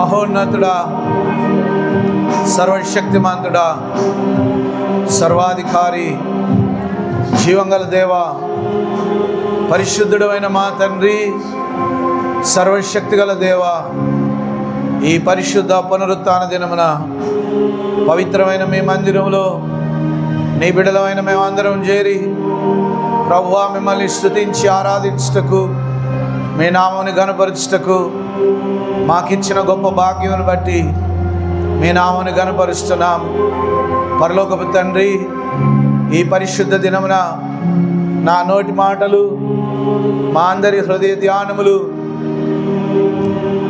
మహోన్నతుడా, సర్వశక్తిమంతుడా, సర్వాధికారి, జీవంగల దేవా, పరిశుద్ధుడైన మా తండ్రి, సర్వశక్తిగల దేవా, ఈ పరిశుద్ధ పునరుత్థాన దినమున పవిత్రమైన మీ మందిరంలో నీ బిడ్డలమైన మేమందరం చేరి ప్రభువా మిమ్మల్ని స్తుతించి ఆరాధించుటకు, మీ నామముని ఘనపరచుటకు మాకిచ్చిన గొప్ప భాగ్యమును బట్టి మీ నామముని ఘనపరుస్తున్నాం. పరలోకపు తండ్రి, ఈ పరిశుద్ధ దినమున నా నోటి మాటలు, మా అందరి హృదయ ధ్యానములు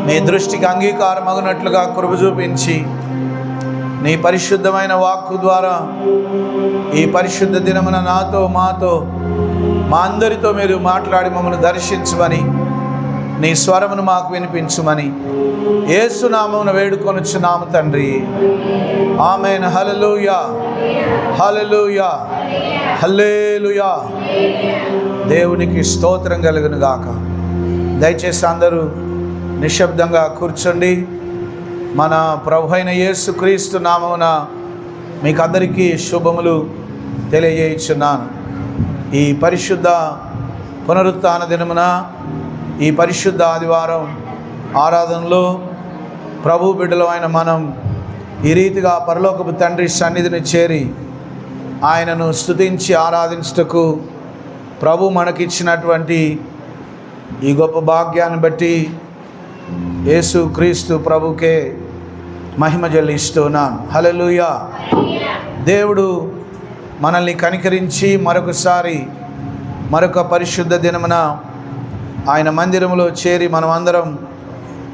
నీ దృష్టికి అంగీకారమగునట్లుగా కృప చూపించి నీ పరిశుద్ధమైన వాక్కు ద్వారా ఈ పరిశుద్ధ దినమున నాతో, మాతో, మా అందరితో మీరు మాట్లాడి మమ్మల్ని దర్శించమని, నీ స్వరమును మాకు వినిపించుమని యేసు నామమున వేడుకొనుచున్నాము తండ్రి. ఆమేన్. హల్లెలూయా, హల్లెలూయా, హల్లెలూయా. దేవునికి స్తోత్రం కలుగును గాక. దయచేసి అందరూ నిశ్శబ్దంగా కూర్చోండి. మన ప్రభు అయిన యేసు క్రీస్తు నామమున మీకు అందరికీ శుభములు తెలియజేయుచున్నాను. ఈ పరిశుద్ధ పునరుత్థాన దినమున, ఈ పరిశుద్ధ ఆదివారం ఆరాధనలో ప్రభు బిడ్డలమైన మనం ఈ రీతిగా పరలోకపు తండ్రి సన్నిధిని చేరి ఆయనను స్తుతించి ఆరాధించుటకు ప్రభు మనకిచ్చినటువంటి ఈ గొప్ప భాగ్యాన్ని బట్టి యేసు క్రీస్తు ప్రభుకే మహిమ చెల్లిస్తున్నాను. హల్లెలూయా. దేవుడు మనల్ని కనికరించి మరొక పరిశుద్ధ దినమున ఆయన మందిరంలో చేరి మనమందరం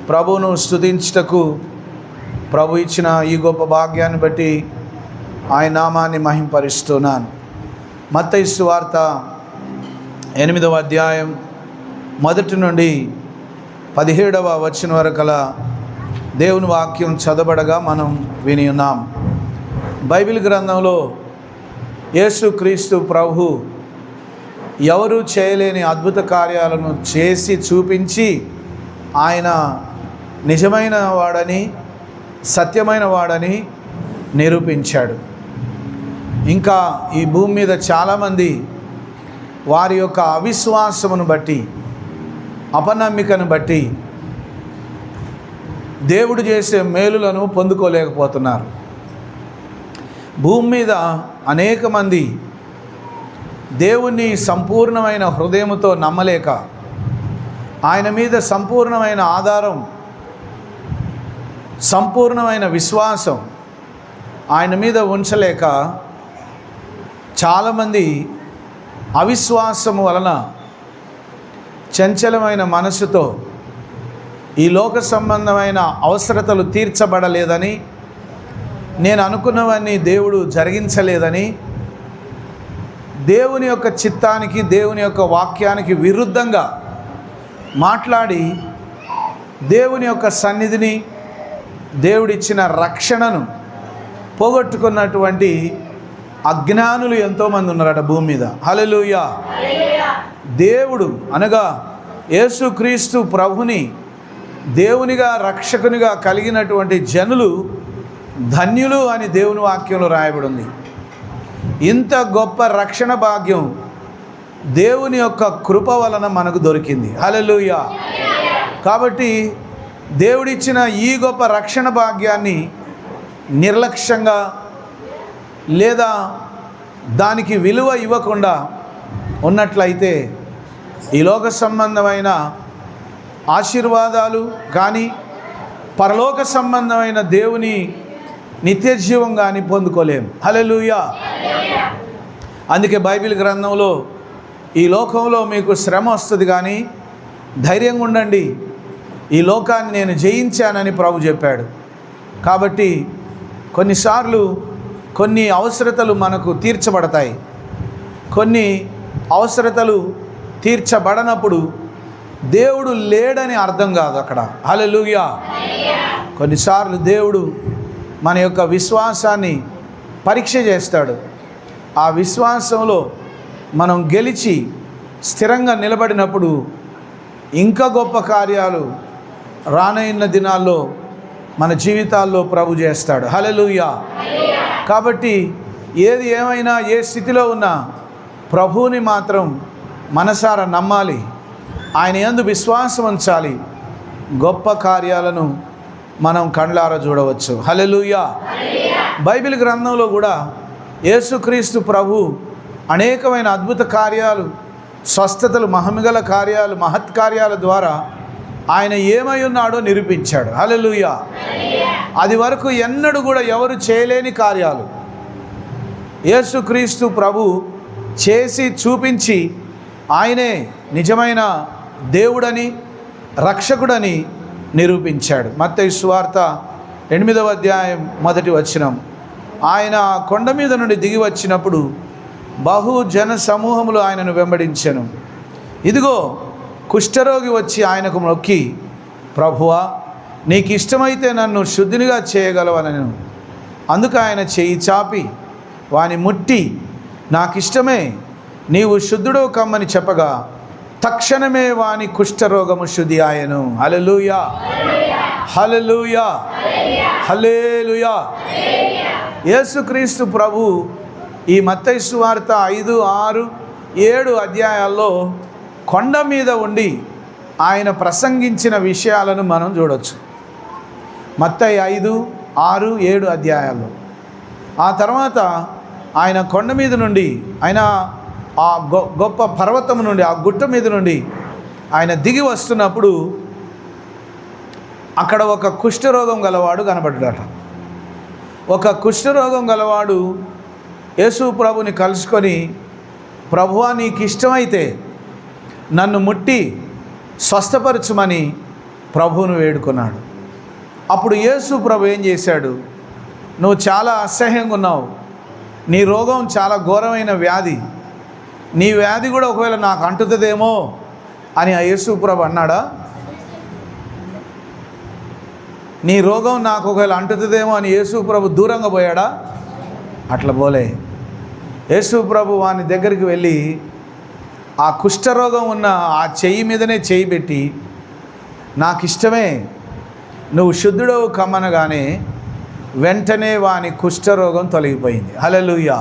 ప్రభువును స్తుతించుటకు ప్రభు ఇచ్చిన ఈ గొప్ప భాగ్యాన్ని బట్టి ఆయన నామాన్ని మహింపరుస్తున్నాను. మత్తయి సువార్త 8వ అధ్యాయం 1 నుండి 17వ వచనం వరకల దేవుని వాక్యం చదవబడగా మనం విని ఉన్నాం. బైబిల్ గ్రంథంలో యేసు క్రీస్తు ప్రభు ఎవరు చేయలేని అద్భుత కార్యాలను చేసి చూపించి ఆయన నిజమైన వాడని, సత్యమైన వాడని నిరూపించాడు. ఇంకా ఈ భూమి మీద చాలామంది వారి యొక్క అవిశ్వాసమును బట్టి, అపనమ్మికను బట్టి దేవుడు చేసే మేలులను పొందుకోలేకపోతున్నారు. భూమి మీద అనేక మంది దేవుణ్ణి సంపూర్ణమైన హృదయముతో నమ్మలేక, ఆయన మీద సంపూర్ణమైన ఆధారం, సంపూర్ణమైన విశ్వాసం ఆయన మీద ఉంచలేక చాలామంది అవిశ్వాసము వలన చంచలమైన మనసుతో ఈ లోక సంబంధమైన అవసరతలు తీర్చబడలేదని, నేను అనుకున్నవన్నీ దేవుడు జరిగించలేదని, దేవుని యొక్క చిత్తానికి, దేవుని యొక్క వాక్యానికి విరుద్ధంగా మాట్లాడి దేవుని యొక్క సన్నిధిని, దేవుడిచ్చిన రక్షణను పోగొట్టుకున్నటువంటి అజ్ఞానులు ఎంతోమంది ఉన్నారట భూమి మీద. హల్లెలూయా. దేవుడు అనగా యేసుక్రీస్తు ప్రభుని దేవునిగా, రక్షకునిగా కలిగినటువంటి జనులు ధన్యులు అని దేవుని వాక్యంలో రాయబడి ఉంది. ఇంత గొప్ప రక్షణ భాగ్యం దేవుని యొక్క కృప వలన మనకు దొరికింది. హల్లెలూయా. కాబట్టి దేవుడిచ్చిన ఈ గొప్ప రక్షణ భాగ్యాన్ని నిర్లక్ష్యంగా లేదా దానికి విలువ ఇవ్వకుండా ఉన్నట్లయితే ఈ లోక సంబంధమైన ఆశీర్వాదాలు కానీ, పరలోక సంబంధమైన దేవుని నిత్యజీవం కానీ పొందుకోలేము. హల్లెలూయా. అందుకే బైబిల్ గ్రంథంలో ఈ లోకంలో మీకు శ్రమ వస్తుంది కానీ ధైర్యంగా ఉండండి, ఈ లోకాన్ని నేను జయించానని ప్రభు చెప్పాడు. కాబట్టి కొన్నిసార్లు కొన్ని అవసరతలు మనకు తీర్చబడతాయి. కొన్ని అవసరతలు తీర్చబడనప్పుడు దేవుడు లేడని అర్థం కాదు అక్కడ. హల్లెలూయా. కొన్నిసార్లు దేవుడు మన యొక్క విశ్వాసాన్ని పరీక్ష చేస్తాడు. ఆ విశ్వాసంలో మనం గెలిచి స్థిరంగా నిలబడినప్పుడు ఇంకా గొప్ప కార్యాలు రానైన దినాల్లో మన జీవితాల్లో ప్రభు చేస్తాడు. హల్లెలూయా. కాబట్టి ఏది ఏమైనా ఏ స్థితిలో ఉన్నా ప్రభువుని మాత్రం మనసారా నమ్మాలి, ఆయన యందు విశ్వాసం ఉంచాలి. గొప్ప కార్యాలను మనం కండ్లారా చూడవచ్చు. హల్లెలూయా. బైబిల్ గ్రంథంలో కూడా యేసుక్రీస్తు ప్రభు అనేకమైన అద్భుత కార్యాలు, స్వస్థతలు, మహిమగల కార్యాలు, మహత్కార్యాల ద్వారా ఆయన ఏమై ఉన్నాడో నిరూపించాడు. హల్లెలూయా. అది వరకు ఎన్నడూ కూడా ఎవరు చేయలేని కార్యాలు యేసుక్రీస్తు ప్రభు చేసి చూపించి ఆయనే నిజమైన దేవుడని, రక్షకుడని నిరూపించాడు. మత్తయి సువార్త 8వ అధ్యాయం 1వ వచనం, ఆయన కొండ మీద నుండి దిగి వచ్చినప్పుడు బహు జన సమూహములు ఆయనను వెంబడించెను. ఇదిగో కుష్ఠరోగి వచ్చి ఆయనకు మొక్కి, ప్రభువా, నీకు ఇష్టమైతే నన్ను శుద్ధినిగా చేయగలవనను. అందుకు ఆయన చేయి చాపి వాని ముట్టి, నాకిష్టమే, నీవు శుద్ధుడో కమ్మని చెప్పగా తక్షణమే వాని కుష్ఠరోగము శుద్ధి ఆయను. హల్లెలూయా, హల్లెలూయా, హల్లెలూయా. యేసుక్రీస్తు ప్రభు ఈ మత్తయి సువార్త 5, 6, 7 అధ్యాయాల్లో కొండ మీద ఉండి ఆయన ప్రసంగించిన విషయాలను మనం చూడవచ్చు. మత్తయి 5, 6, 7 అధ్యాయాల్లో. ఆ తర్వాత ఆయన కొండ మీద నుండి, ఆయన ఆ గొప్ప పర్వతం నుండి, ఆ గుట్ట మీద నుండి ఆయన దిగి వస్తున్నప్పుడు అక్కడ ఒక కుష్ఠరోగం గలవాడు కనబడ్డాట. ఒక కుష్ఠరోగం గలవాడు యేసు ప్రభుని కలుసుకొని, ప్రభువా, నీకు ఇష్టమైతే నన్ను ముట్టి స్వస్థపరచుమని ప్రభువును వేడుకున్నాడు. అప్పుడు యేసు ప్రభు ఏం చేశాడు? నువ్వు చాలా అసహ్యంగా ఉన్నావు, నీ రోగం చాలా ఘోరమైన వ్యాధి, నీ వ్యాధి కూడా ఒకవేళ నాకు అంటుతుందేమో అని ఆ యేసు ప్రభు అన్నాడా? నీ రోగం నాకు ఒకవేళ అంటుతుందేమో అని యేసు ప్రభు దూరంగా పోయాడా? అట్లా పోలే. యేసు ప్రభు వాని దగ్గరికి వెళ్ళి ఆ కుష్ఠరోగం ఉన్న ఆ చెయ్యి మీదనే చెయ్యి పెట్టి, నాకు ఇష్టమే, నువ్వు శుద్ధుడో కమ్మనగానే వెంటనే వాని కుష్ఠరోగం తొలగిపోయింది. హల్లెలూయా.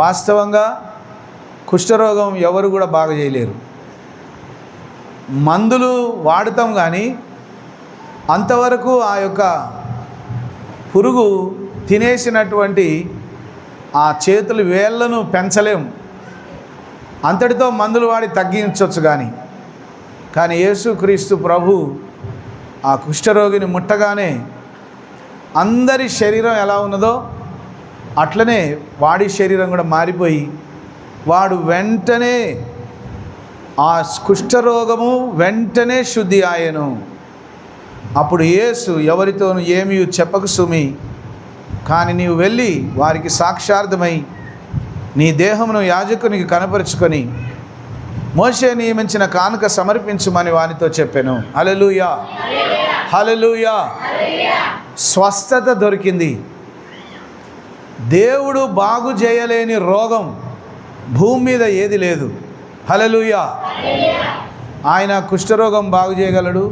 వాస్తవంగా కుష్ఠరోగం ఎవరు కూడా బాగా చేయలేరు. మందులు వాడుతాం కానీ అంతవరకు ఆ యొక్క పురుగు తినేసినటువంటి ఆ చేతులు వేళ్ళను పెంచలేం. అంతటితో మందులు వాడి తగ్గించవచ్చు. కానీ యేసుక్రీస్తు ప్రభు ఆ కుష్ఠరోగిని ముట్టగానే అందరి శరీరం ఎలా ఉన్నదో అట్లనే వాడి శరీరం కూడా మారిపోయి వాడు వెంటనే, ఆ కుష్ఠరోగము వెంటనే శుద్ధి ఆయను. అప్పుడు యేసు, ఎవరితోనూ ఏమీ చెప్పకు సుమి, కానీ నీవు వెళ్ళి వారికి సాక్షార్థమై నీ దేహమును యాజకునికి కనపరుచుకొని మోషే నియమించిన కానుక సమర్పించుమని వానితో చెప్పాను. హల్లెలూయా, హల్లెలూయా. స్వస్థత దొరికింది. దేవుడు బాగు చేయలేని రోగం భూమి మీద ఏది లేదు. హల్లెలూయా. ఆయన కుష్ఠరోగం బాగు చేయగలడు,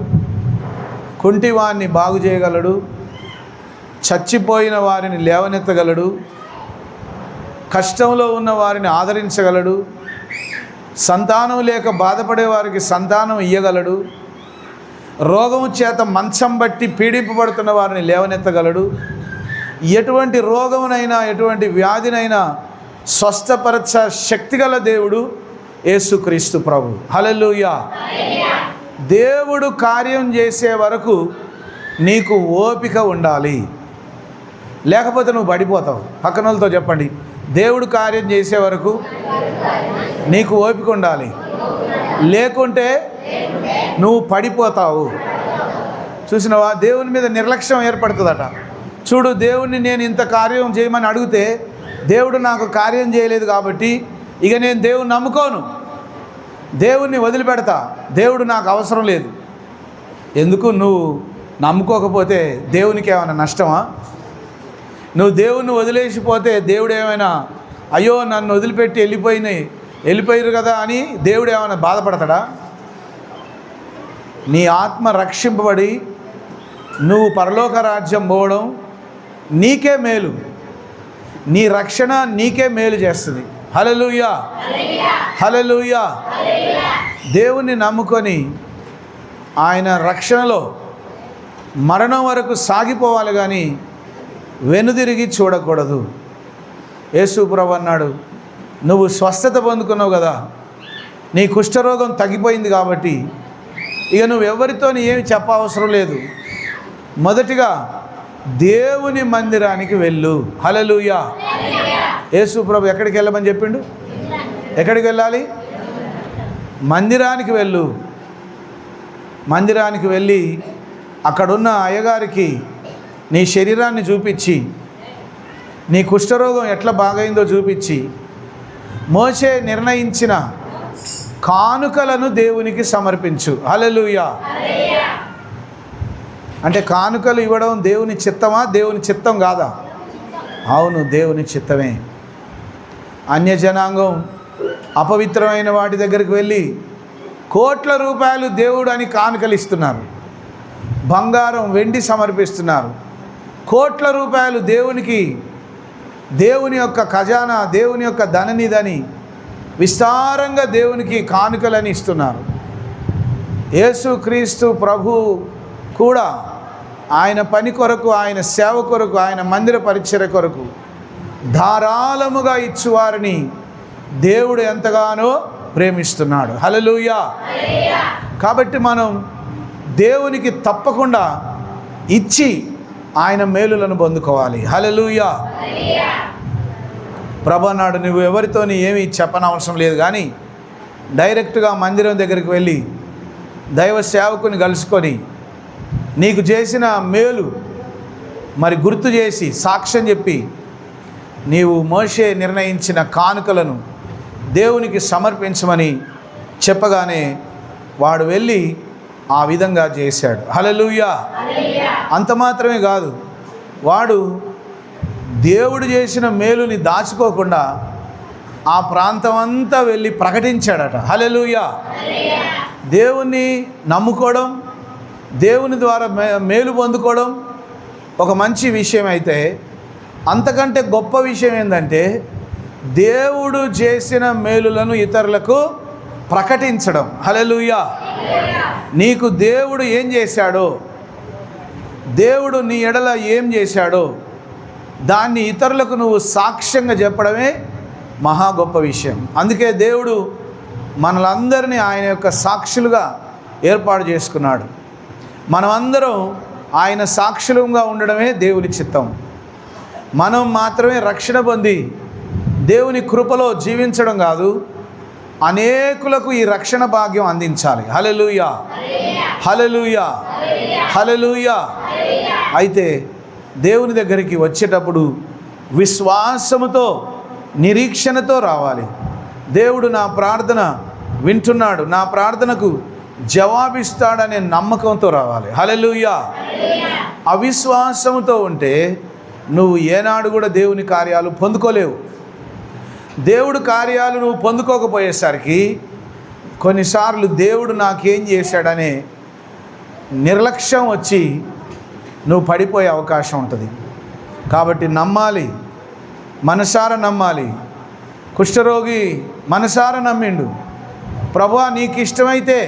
కుంటివాన్ని బాగు చేయగలడు, చచ్చిపోయిన వారిని లేవనెత్తగలడు, కష్టంలో ఉన్న వారిని ఆదరించగలడు, సంతానం లేక బాధపడే వారికి సంతానం ఇయ్యగలడు, రోగం చేత మంచం బట్టి పీడింపబడుతున్న వారిని లేవనెత్తగలడు. ఎటువంటి రోగమునైనా, ఎటువంటి వ్యాధినైనా స్వస్థపరచ శక్తిగల దేవుడు యేసుక్రీస్తు ప్రభు. హల్లెలూయా. దేవుడు కార్యం చేసే వరకు నీకు ఓపిక ఉండాలి, లేకపోతే నువ్వు పడిపోతావు. పక్కన వాళ్ళతో చెప్పండి, దేవుడు కార్యం చేసే వరకు నీకు ఓపిక ఉండాలి, లేకుంటే నువ్వు పడిపోతావు. చూసినవా? దేవుని మీద నిర్లక్ష్యం ఏర్పడుతుందట. చూడు, దేవుణ్ణి నేను ఇంత కార్యం చేయమని అడిగితే దేవుడు నాకు కార్యం చేయలేదు కాబట్టి ఇక నేను దేవుని నమ్ముకోను, దేవుణ్ణి వదిలిపెడతా, దేవుడు నాకు అవసరం లేదు. ఎందుకు? నువ్వు నమ్ముకోకపోతే దేవునికి ఏమైనా నష్టమా? నువ్వు దేవుణ్ణి వదిలేసిపోతే దేవుడు ఏమైనా, అయ్యో నన్ను వదిలిపెట్టి వెళ్ళిపోయారు కదా అని దేవుడు ఏమైనా బాధపడతాడా? నీ ఆత్మ రక్షింపబడి నువ్వు పరలోక రాజ్యం పోవడం నీకే మేలు, నీ రక్షణ నీకే మేలు చేస్తుంది. హల్లెలూయా, హల్లెలూయా. దేవుణ్ణి నమ్ముకొని ఆయన రక్షణలో మరణం వరకు సాగిపోవాలి, కానీ వెనుదిరిగి చూడకూడదు. యేసు ప్రభువు అన్నాడు, నువ్వు స్వస్థత పొందుకున్నావు కదా, నీ కుష్ఠరోగం తగ్గిపోయింది కాబట్టి ఇక నువ్వు ఎవరితో ఏమి చెప్పవసరం లేదు. మొదటిగా దేవుని మందిరానికి వెళ్ళు. హల్లెలూయా. యేసు ప్రభు ఎక్కడికి వెళ్ళమని చెప్పిండు? ఎక్కడికి వెళ్ళాలి? మందిరానికి వెళ్ళు. మందిరానికి వెళ్ళి అక్కడున్న అయ్యగారికి నీ శరీరాన్ని చూపించి, నీ కుష్ఠరోగం ఎట్లా బాగైందో చూపించి, మోషే నిర్ణయించిన కానుకలను దేవునికి సమర్పించు. హల్లెలూయా. అంటే కానుకలు ఇవ్వడం దేవుని చిత్తమా? దేవుని చిత్తం కాదా? అవును, దేవుని చిత్తమే. అన్యజనాంగం అపవిత్రమైన వాటి దగ్గరికి వెళ్ళి కోట్ల రూపాయలు దేవుడు అని కానుకలు ఇస్తున్నారు, బంగారం వెండి సమర్పిస్తున్నారు. కోట్ల రూపాయలు దేవునికి, దేవుని యొక్క ఖజానా, దేవుని యొక్క ధననిధని విస్తారంగా దేవునికి కానుకలని ఇస్తున్నారు. యేసుక్రీస్తు ప్రభు కూడా ఆయన పని కొరకు, ఆయన సేవ కొరకు, ఆయన మందిర పరిచర్య కొరకు ధారాళముగా ఇచ్చువారిని దేవుడు ఎంతగానో ప్రేమిస్తున్నాడు. హల్లెలూయా. కాబట్టి మనం దేవునికి తప్పకుండా ఇచ్చి ఆయన మేలులను పొందుకోవాలి. హల్లెలూయా. ప్రభు అన్నాడు, నువ్వు ఎవరితోని ఏమీ చెప్పనవసరం లేదు, కానీ డైరెక్ట్గా మందిరం దగ్గరికి వెళ్ళి దైవ సేవకుని కలుసుకొని నీకు చేసిన మేలు మరి గుర్తు చేసి సాక్ష్యం చెప్పి నీవు మోషే నిర్ణయించిన కానుకలను దేవునికి సమర్పించమని చెప్పగానే వాడు వెళ్ళి ఆ విధంగా చేశాడు. హల్లెలూయా. అంత మాత్రమే కాదు, వాడు దేవుడు చేసిన మేలుని దాచుకోకుండా ఆ ప్రాంతం అంతా వెళ్ళి ప్రకటించాడట. హల్లెలూయా. దేవుణ్ణి నమ్ముకోవడం, దేవుని ద్వారా మేలు పొందుకోవడం ఒక మంచి విషయం అయితే, అంతకంటే గొప్ప విషయం ఏంటంటే దేవుడు చేసిన మేలులను ఇతరులకు ప్రకటించడం. హల్లెలూయా. నీకు దేవుడు ఏం చేశాడో, దేవుడు నీ ఎడల ఏం చేశాడో దాన్ని ఇతరులకు నువ్వు సాక్ష్యంగా చెప్పడమే మహా గొప్ప విషయం. అందుకే దేవుడు మనలందరినీ ఆయన యొక్క సాక్షులుగా ఏర్పాటు చేసుకున్నాడు. మనమందరం ఆయన సాక్షులుగా ఉండడమే దేవుని చిత్తం. మనం మాత్రమే రక్షణ పొంది దేవుని కృపలో జీవించడం కాదు, అనేకులకు ఈ రక్షణ భాగ్యం అందించాలి. హల్లెలూయా, హల్లెలూయా, హల్లెలూయా. అయితే దేవుని దగ్గరికి వచ్చేటప్పుడు విశ్వాసముతో, నిరీక్షణతో రావాలి. దేవుడు నా ప్రార్థన వింటున్నాడు, నా ప్రార్థనకు జవాబిస్తాడనే నమ్మకంతో రావాలి. హల్లెలూయా. అవిశ్వాసంతో ఉంటే నువ్వు ఏనాడు కూడా దేవుని కార్యాలు పొందుకోలేవు. దేవుడు కార్యాలు నువ్వు పొందుకోకపోయేసరికి కొన్నిసార్లు దేవుడు నాకేం చేశాడనే నిర్లక్ష్యం వచ్చి నువ్వు పడిపోయే అవకాశం ఉంటుంది. కాబట్టి నమ్మాలి, మనసారా నమ్మాలి. కుష్ఠరోగి మనసారా నమ్మిండు, ప్రభువా నీకు ఇష్టమైతే,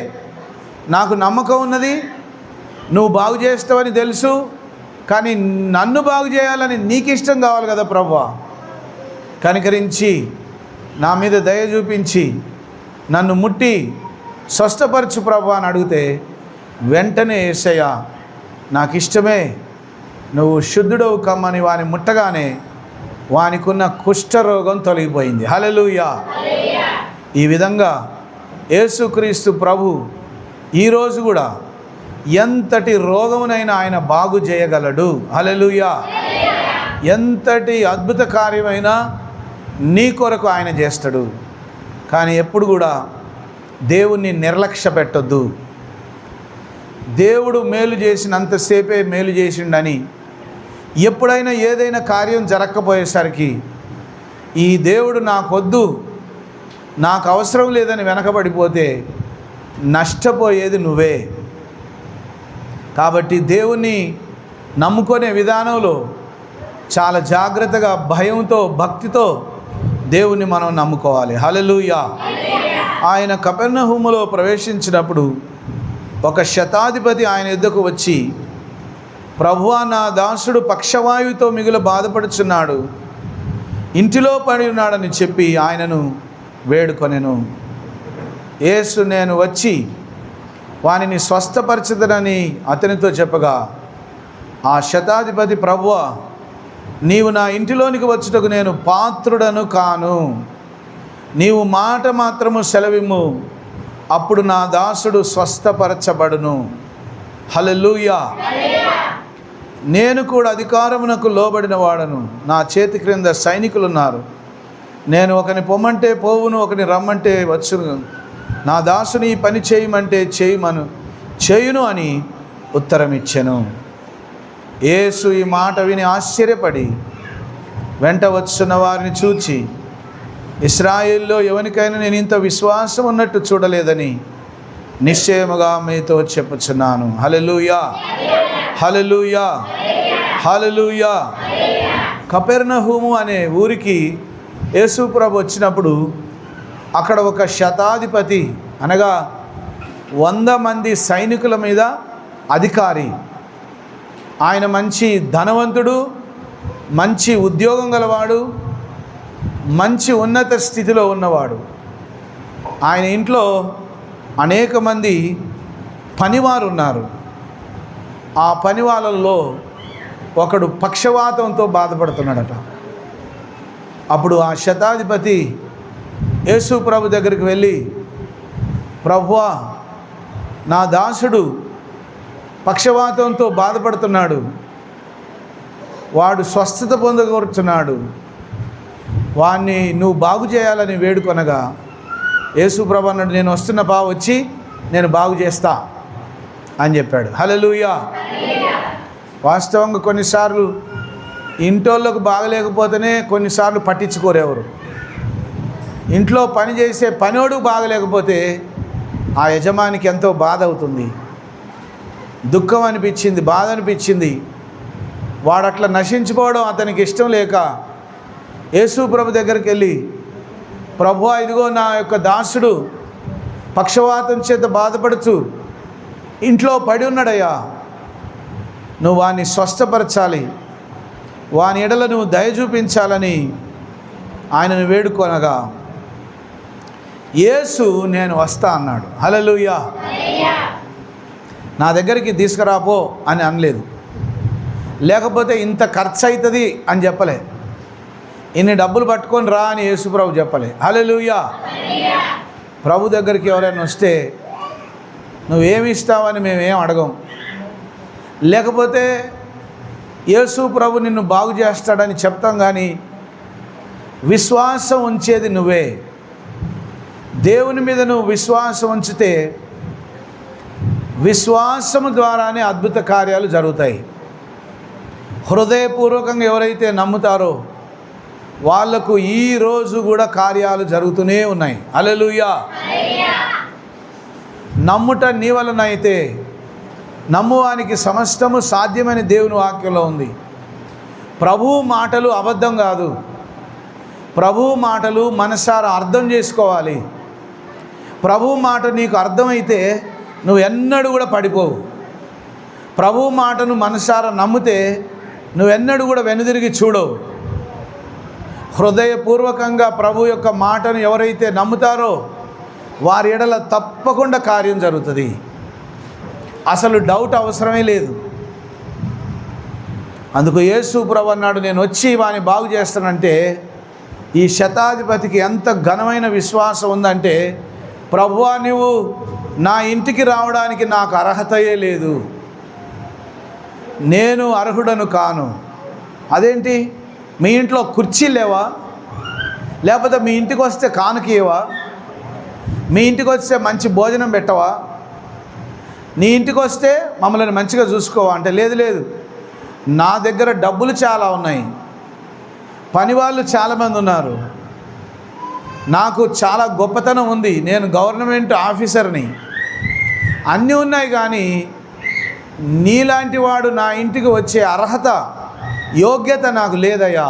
నాకు నమ్మకం ఉన్నది, నువ్వు బాగు చేస్తావని తెలుసు, కానీ నన్ను బాగు చేయాలని నీకు ఇష్టం కావాలి కదా ప్రభువా, కనికరించి నా మీద దయ చూపించి నన్ను ముట్టి స్వస్థపరచు ప్రభువా అని అడిగితే వెంటనే యేసయ్య నాకు ఇష్టమే, నువ్వు శుద్ధుడవు కమ్మని వాని ముట్టగానే వానికున్న కుష్ఠరోగం తొలగిపోయింది. హల్లెలూయా. ఈ విధంగా యేసుక్రీస్తు ప్రభు ఈరోజు కూడా ఎంతటి రోగమునైనా ఆయన బాగు చేయగలడు. హల్లెలూయా. ఎంతటి అద్భుత కార్యమైనా నీ కొరకు ఆయన చేస్తాడు. కానీ ఎప్పుడు కూడా దేవుణ్ణి నిర్లక్ష్య పెట్టొద్దు. దేవుడు మేలు చేసినంతసేపే మేలు చేసిండని ఎప్పుడైనా ఏదైనా కార్యం జరగకపోయేసరికి ఈ దేవుడు నాకొద్దు, నాకు అవసరం లేదని వెనకబడిపోతే నష్టపోయేది నువ్వే. కాబట్టి దేవుణ్ణి నమ్ముకునే విధానంలో చాలా జాగ్రత్తగా, భయంతో, భక్తితో దేవుణ్ణి మనం నమ్ముకోవాలి. హల్లెలూయా. ఆయన కపెర్నహూములో ప్రవేశించినప్పుడు ఒక శతాధిపతి ఆయన యొద్దకు వచ్చి, ప్రభువా, నా దాసుడు పక్షవాయువుతో మిగులు బాధపడుచున్నాడు, ఇంటిలో పడి ఉన్నాడని చెప్పి ఆయనను వేడుకొనెను. యేసు, నేను వచ్చి వానిని స్వస్థపరచదనని అతనితో చెప్పగా, ఆ శతాధిపతి, ప్రభువా, నీవు నా ఇంటిలోనికి వచ్చుటకు నేను పాత్రుడను కాను, నీవు మాట మాత్రము సెలవిమ్ము, అప్పుడు నా దాసుడు స్వస్థపరచబడును. హల్లెలూయా. నేను కూడా అధికారమునకు లోబడిన వాడను, నా చేతి క్రింద సైనికులున్నారు. నేను ఒకని పొమ్మంటే పోవును, ఒకని రమ్మంటే వచ్చును, నా దాసుని ఈ పని చేయమంటే చేయును అని ఉత్తరం ఇచ్చెను. యేసు ఈ మాట విని ఆశ్చర్యపడి వెంట వచ్చున్న వారిని చూచి, ఇశ్రాయేలులో ఎవరికైనా నేను ఇంత విశ్వాసం ఉన్నట్టు చూడలేదని నిశ్చయముగా మీతో చెప్పుచున్నాను. హల్లెలూయా, హల్లెలూయా, హల్లెలూయా. కపెర్నహూము అనే ఊరికి యేసు ప్రభు వచ్చినప్పుడు అక్కడ ఒక శతాధిపతి, అనగా 100 మంది సైనికుల మీద అధికారి. ఆయన మంచి ధనవంతుడు, మంచి ఉద్యోగం గలవాడు, మంచి ఉన్నత స్థితిలో ఉన్నవాడు. ఆయన ఇంట్లో అనేక మంది పనివారు ఉన్నారు. ఆ పని వాళ్ళల్లో ఒకడు పక్షవాతంతో బాధపడుతున్నాడట. అప్పుడు ఆ శతాధిపతి యేసు ప్రభు దగ్గరికి వెళ్ళి, ప్రభువా, నా దాసుడు పక్షవాతంతో బాధపడుతున్నాడు, వాడు స్వస్థత పొందగోరుచున్నాడు, వాణ్ణి నువ్వు బాగు చేయాలని వేడుకొనగా, యేసు ప్రభు అన్నాడు, నేను వస్తున్న వచ్చి నేను బాగు చేస్తా అని చెప్పాడు. హల్లెలూయా. వాస్తవంగా కొన్నిసార్లు ఇంటోళ్ళకు బాగలేకపోతేనే కొన్నిసార్లు పట్టించుకోరేవారు. ఇంట్లో పని చేసే పనోడు బాగలేకపోతే ఆ యజమానికి ఎంతో బాధ అవుతుంది, దుఃఖం అనిపించింది, బాధ అనిపించింది. వాడట్లా నశించిపోవడం అతనికి ఇష్టం లేక యేసు ప్రభు దగ్గరికి వెళ్ళి, ప్రభువా, ఇదిగో నా యొక్క దాసుడు పక్షవాతం చేత బాధపడుచు ఇంట్లో పడి ఉన్నాడయ్యా, నువ్వు వాణ్ణి స్వస్థపరచాలి, వాని ఎడల నువ్వు దయ చూపించాలని ఆయనను వేడుకొనగా, యేసు నేను వస్తా అన్నాడు. హల్లెలూయా. నా దగ్గరికి తీసుకురాపో అని అనలేదు, లేకపోతే ఇంత ఖర్చు అవుతుంది అని చెప్పలే, ఇన్ని డబ్బులు పట్టుకొని రా అని యేసు ప్రభు చెప్పలే. హల్లెలూయా. ప్రభు దగ్గరికి ఎవరైనా వస్తే నువ్వేమి ఇస్తావని మేమేం అడగం, లేకపోతే యేసు ప్రభు నిన్ను బాగు చేస్తాడని చెప్తాం. కానీ విశ్వాసం ఉంచేది నువ్వే. దేవుని మీద నువ్వు విశ్వాసం ఉంచితే విశ్వాసము ద్వారానే అద్భుత కార్యాలు జరుగుతాయి. హృదయపూర్వకంగా ఎవరైతే నమ్ముతారో వాళ్లకు ఈరోజు కూడా కార్యాలు జరుగుతూనే ఉన్నాయి. హల్లెలూయా. నమ్ముట నీ వలన అయితే నమ్మువానికి సమస్తము సాధ్యమని దేవుని వాక్యంలో ఉంది. ప్రభువు మాటలు అబద్ధం కాదు. ప్రభువు మాటలు మనసారా అర్థం చేసుకోవాలి. ప్రభువు మాట నీకు అర్థమైతే నువ్వు ఎన్నడూ కూడా పడిపోవు. ప్రభువు మాటను మనసారా నమ్మితే నువ్వెన్నడూ కూడా వెనుదిరిగి చూడవు. హృదయపూర్వకంగా ప్రభు యొక్క మాటను ఎవరైతే నమ్ముతారో వారి ఎడల తప్పకుండా కార్యం జరుగుతుంది. అసలు డౌట్ అవసరమే లేదు. అందుకు యేసు ప్రభు అన్నాడు, నేను వచ్చి వాని బాగు చేస్తానంటే ఈ శతాధిపతికి ఎంత ఘనమైన విశ్వాసం ఉందంటే, ప్రభువా, నువ్వు నా ఇంటికి రావడానికి నాకు అర్హతయే లేదు, నేను అర్హుడను కాను. అదేంటి, మీ ఇంట్లో కుర్చీలు లేవా? లేకపోతే మీ ఇంటికి వస్తే కానుకీయవా? మీ ఇంటికి వస్తే మంచి భోజనం పెట్టవా? నీ ఇంటికి వస్తే మమ్మల్ని మంచిగా చూసుకోవా అంటే, లేదు లేదు, నా దగ్గర డబ్బులు చాలా ఉన్నాయి, పనివాళ్ళు చాలామంది ఉన్నారు, నాకు చాలా గొప్పతనం ఉంది, నేను గవర్నమెంట్ ఆఫీసర్ని, అన్నీ ఉన్నాయి, కానీ నీలాంటి వాడు నా ఇంటికి వచ్చే అర్హత, యోగ్యత నాకు లేదయ్యా.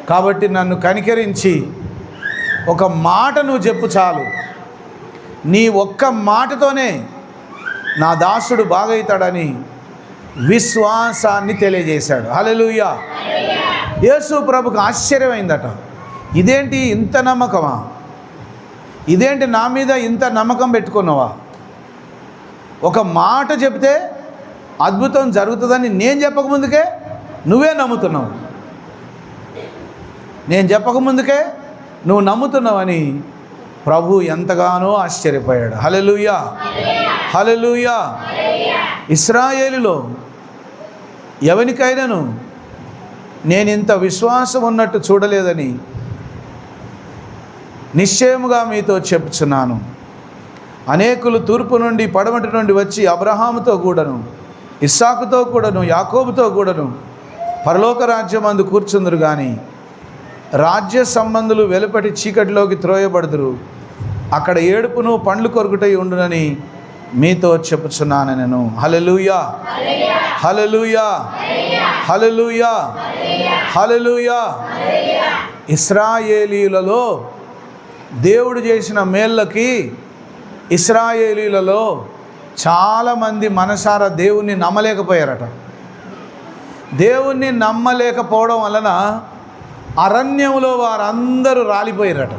కాబట్టి నన్ను కనికరించి ఒక మాట నువ్వు చెప్పు చాలు. నీ ఒక్క మాటతోనే నా దాసుడు బాగవుతాడని విశ్వాసాన్ని తెలియజేశాడు. హల్లెలూయా. యేసు ప్రభుకు ఆశ్చర్యమైందట. ఇదేంటి ఇంత నమ్మకమా? ఇదేంటి నా మీద ఇంత నమ్మకం పెట్టుకున్నావా? ఒక మాట చెప్తే అద్భుతం జరుగుతుందని నేను చెప్పకముందుకే నువ్వే నమ్ముతున్నావు. నేను చెప్పకముందుకే నువ్వు నమ్ముతున్నావని ప్రభు ఎంతగానో ఆశ్చర్యపోయాడు. హల్లెలూయా, హల్లెలూయా. ఇశ్రాయేలులో ఎవరికైనాను నేను ఇంత విశ్వాసం ఉన్నట్టు చూడలేదని నిశ్చయముగా మీతో చెప్పుచున్నాను. అనేకులు తూర్పు నుండి పడమటి నుండి వచ్చి అబ్రహాముతో కూడాను, ఇస్సాకుతో కూడాను, యాకోబుతో కూడాను పరలోక రాజ్యమందు కూర్చుందురు గాని రాజ్య సంబంధులు వెలుపటి చీకటిలోకి త్రోయబడుదురు. అక్కడ ఏడుపును పండ్లు కొరుకుటై ఉండునని మీతో చెప్పుచున్నాను నేను. హల్లెలూయా, హల్లెలూయా, హల్లెలూయా, హల్లెలూయా. ఇశ్రాయేలీయులలో దేవుడు చేసిన మేళ్ళకి ఇశ్రాయేలీయులలో చాలామంది మనసారా దేవుణ్ణి నమ్మలేకపోయారట. దేవుణ్ణి నమ్మలేకపోవడం వలన అరణ్యంలో వారందరూ రాలిపోయారట.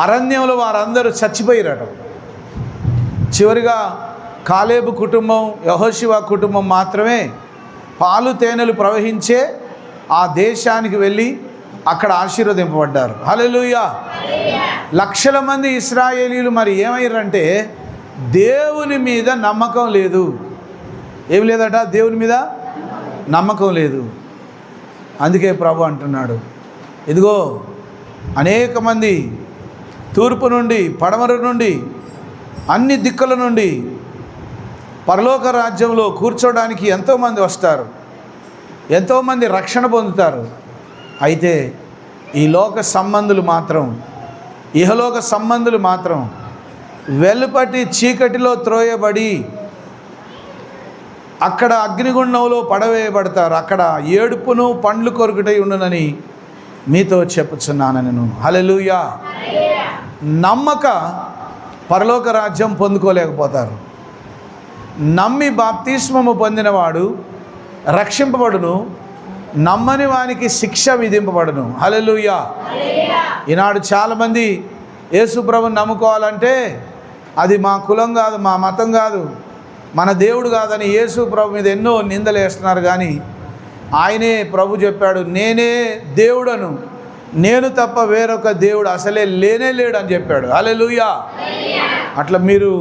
అరణ్యంలో వారందరూ చచ్చిపోయారట. చివరిగా కాలేబు కుటుంబం, యెహోషువ కుటుంబం మాత్రమే పాలు తేనెలు ప్రవహించే ఆ దేశానికి వెళ్ళి అక్కడ ఆశీర్వదింపబడ్డారు. హల్లెలూయా. లక్షల మంది ఇశ్రాయేలీయులు మరి ఏమయ్యారంటే దేవుని మీద నమ్మకం లేదు. ఏమి లేదట, దేవుని మీద నమ్మకం లేదు. అందుకే ప్రభు అంటున్నాడు, ఇదిగో అనేక మంది తూర్పు నుండి పడమర నుండి అన్ని దిక్కుల నుండి పరలోక రాజ్యంలో కూర్చోడానికి ఎంతోమంది వస్తారు, ఎంతోమంది రక్షణ పొందుతారు. అయితే ఈ లోక సంబంధులు మాత్రం, ఇహలోక సంబంధులు మాత్రం వెలుపటి చీకటిలో త్రోయబడి అక్కడ అగ్నిగుండంలో పడవేయబడతారు. అక్కడ ఏడుపును పండ్లు కొరుకుటై ఉండునని మీతో చెప్పుచున్నాను నేను. హల్లెలూయా. నమ్మక పరలోక రాజ్యం పొందుకోలేకపోతారు. నమ్మి బాప్తిస్మము పొందినవాడు రక్షింపబడును, నమ్మని వానికి శిక్ష విధింపబడును. హల్లెలూయా. ఈనాడు చాలామంది యేసు ప్రభువుని నమ్ముకోవాలంటే అది మా కులం కాదు, మా మతం కాదు, మన దేవుడు కాదని యేసు ప్రభు మీద ఎన్నో నిందలు వేస్తున్నారు. కానీ ఆయనే ప్రభు చెప్పాడు, నేనే దేవుడను, నేను తప్ప వేరొక దేవుడు అసలే లేనే లేడు అని చెప్పాడు. హల్లెలూయా. అట్లా మీరు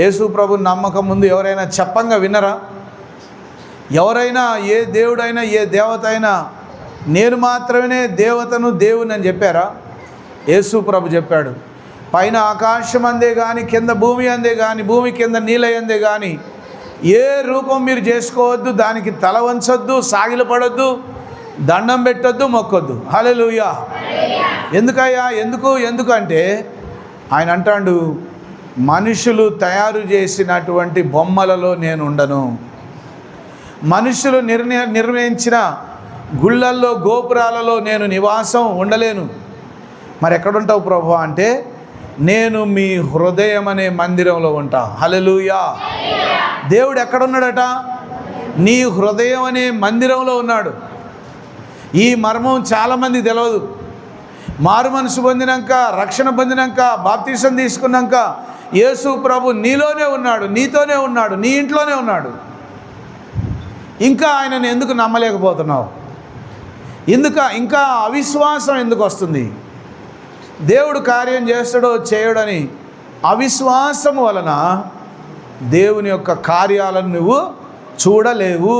యేసు ప్రభుని నమ్మకం ముందు ఎవరైనా చెప్పంగా వినరా? ఎవరైనా ఏ దేవుడైనా ఏ దేవత అయినా నేను మాత్రమే దేవతను దేవుని అని చెప్పారా? యేసు ప్రభు చెప్పాడు, పైన ఆకాశం అందే కానీ కింద భూమి అందే కానీ భూమి కింద నీళ్ళ అందే కానీ ఏ రూపం మీరు చేసుకోవద్దు, దానికి తల వంచొద్దు, సాగిలపడొద్దు, దండం పెట్టొద్దు, మొక్కొద్దు. హల్లెలూయా. ఎందుకయ్యా? ఎందుకంటే ఆయన అంటాడు, మనుషులు తయారు చేసినటువంటి బొమ్మలలో నేను ఉండను, మనుషులు నిర్ణయించిన గుళ్ళల్లో గోపురాలలో నేను నివాసం ఉండలేను. మరి ఎక్కడుంటావు ప్రభు అంటే నేను మీ హృదయం అనే మందిరంలో ఉంటా. హల్లెలూయా. దేవుడు ఎక్కడున్నాడట? నీ హృదయం అనే మందిరంలో ఉన్నాడు. ఈ మర్మం చాలామందికి తెలియదు. మారు మనసు పొందినాక, రక్షణ పొందినాక, బాప్తిసం తీసుకున్నాక యేసు ప్రభు నీలోనే ఉన్నాడు, నీతోనే ఉన్నాడు, నీ ఇంట్లోనే ఉన్నాడు. ఇంకా ఆయనను ఎందుకు నమ్మలేకపోతున్నావు? ఇంకా అవిశ్వాసం ఎందుకు వస్తుంది? దేవుడు కార్యం చేస్తాడో చేయడని అవిశ్వాసం వలన దేవుని యొక్క కార్యాలను నువ్వు చూడలేవు.